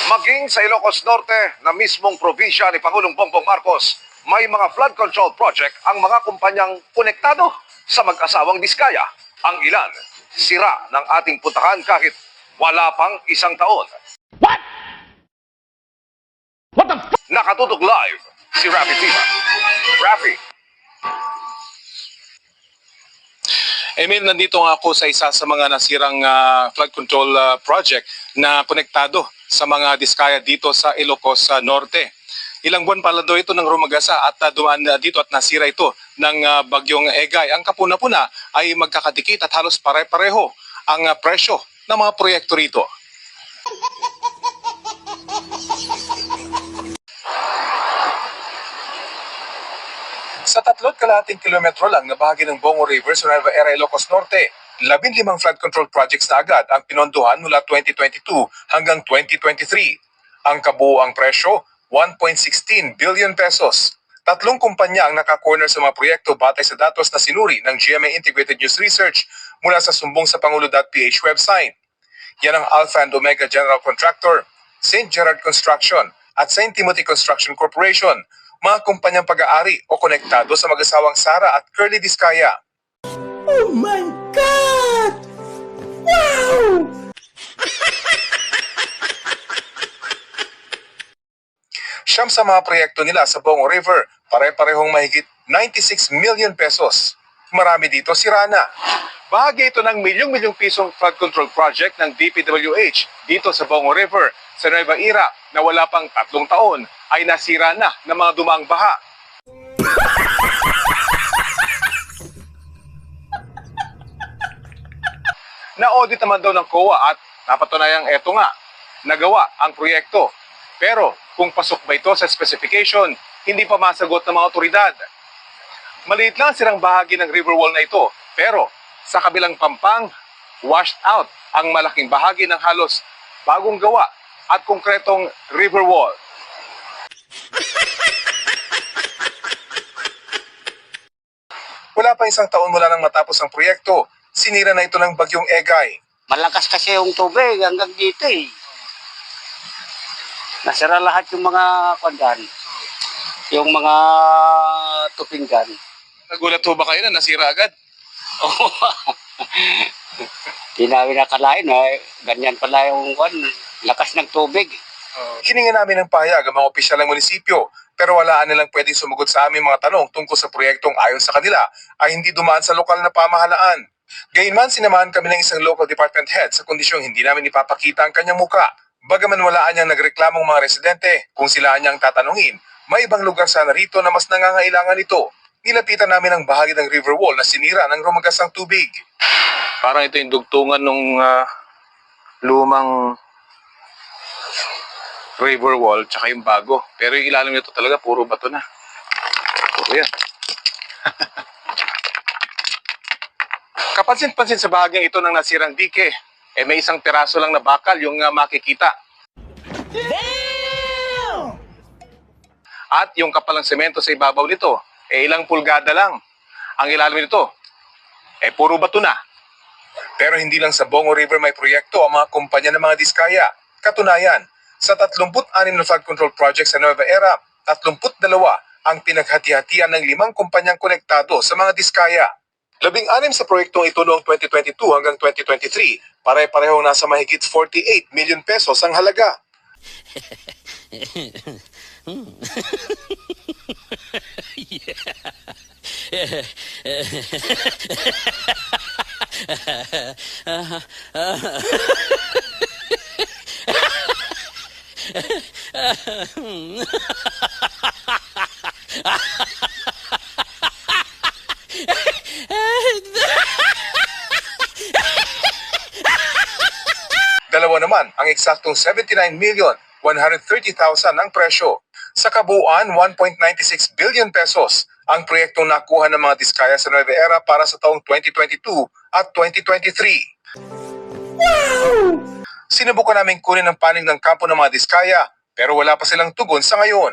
Maging sa Ilocos Norte na mismong probinsya ni Pangulong Bongbong Marcos, may mga flood control project ang mga kumpanyang konektado sa mag-asawang Diskaya. Ang ilan, sira ng ating puntahan kahit wala pang isang taon. What? What the f***? Nakatutok live si Rafi Tima. Rafi. Emil, nandito nga ako sa isa sa mga nasirang flood control project na konektado sa mga diskaya dito sa Ilocos Norte. Ilang buwan pala daw ito ng rumagasa at dumaan dito at nasira ito ng bagyong Egay. Ang kapuna-puna ay magkakadikit at halos pare-pareho ang presyo ng mga proyekto rito. Sa 3.5 kilometro lang na bahagi ng Bongo River sa Nueva Ecija, Ilocos Norte, 15 flood control projects na agad ang pinondohan mula 2022 hanggang 2023. Ang kabuuang presyo, 1.16 billion pesos. 3 kumpanya ang naka-corner sa mga proyekto batay sa datos na sinuri ng GMA Integrated News Research mula sa sumbong sa Pangulo.ph website. Yan ang Alpha and Omega General Contractor, St. Gerard Construction at St. Timothy Construction Corporation, mga kumpanyang pag-aari o konektado sa mag-asawang Sara at Curly Diskaya. Oh my God! Wow! Siyam sa mga proyekto nila sa Bongo River, pare-parehong mahigit 96 million pesos. Marami dito si Rana. Bahagi ito ng milyong-milyong pisong flood control project ng DPWH dito sa Bongo River sa Nueva Ecija na wala pang 3 taon ay nasira na ng mga dumaang baha. Na-audit naman daw ng COA at napatunayang eto nga, nagawa ang proyekto. Pero kung pasok ba ito sa specification, hindi pa masagot ng mga otoridad. Maliit lang sirang bahagi ng river wall na ito, pero sa kabilang pampang, washed out ang malaking bahagi ng halos bagong gawa at konkretong river wall. Wala pa isang taon mula nang matapos ang proyekto, sinira na ito ng bagyong Egay. Malakas kasi yung tubig hanggang dito eh. Nasira lahat yung mga kwandan, yung mga tupinggan. Nagulat ho ba kayo na nasira agad? Di namin nakalain ganyan pala yung lakas ng tubig. Hininga namin ng pahayag ang mga opisyal ng munisipyo, pero walaan nilang pwedeng sumagot sa aming mga tanong tungkol sa proyektong ayon sa kanila ay hindi dumaan sa lokal na pamahalaan. Gayunman, sinamahan kami ng isang local department head sa kondisyong hindi namin ipapakita ang kanyang muka. Bagaman walaan niyang nagreklamong mga residente, kung sila niyang tatanungin, may ibang lugar sana rito na mas nangangailangan ito. Nilapitan namin ang bahagi ng river wall na sinira ng rumagasang tubig. Parang ito yung dugtungan ng lumang river wall tsaka yung bago. Pero yung ilalim nito talaga puro bato na. Puro yan. Kapansin-pansin sa bahaging ito ng nasirang dike, may isang piraso lang na bakal yung makikita. Damn! At yung kapalang semento sa ibabaw nito, ilang pulgada lang. Ang ilalim nito, puro bato na. Pero hindi lang sa Bongo River may proyekto ang mga kumpanya ng mga diskaya. Katunayan, sa 36 na flood control projects sa Nueva Ecija, 32 ang pinaghati-hatian ng 5 kumpanyang konektado sa mga diskaya. 16 sa proyektong ito noong 2022 hanggang 2023, pare-parehong nasa mahigit 48 million pesos ang halaga. Dalawa naman ang eksaktong 79,130,000 ang presyo. Sa kabuuan, 1.96 billion pesos ang proyektong nakuha ng mga diskaya sa Nueva Ecija para sa taong 2022 at 2023. Wow! Sinubukan namin kunin ang panig ng kampo ng mga diskaya pero wala pa silang tugon sa ngayon.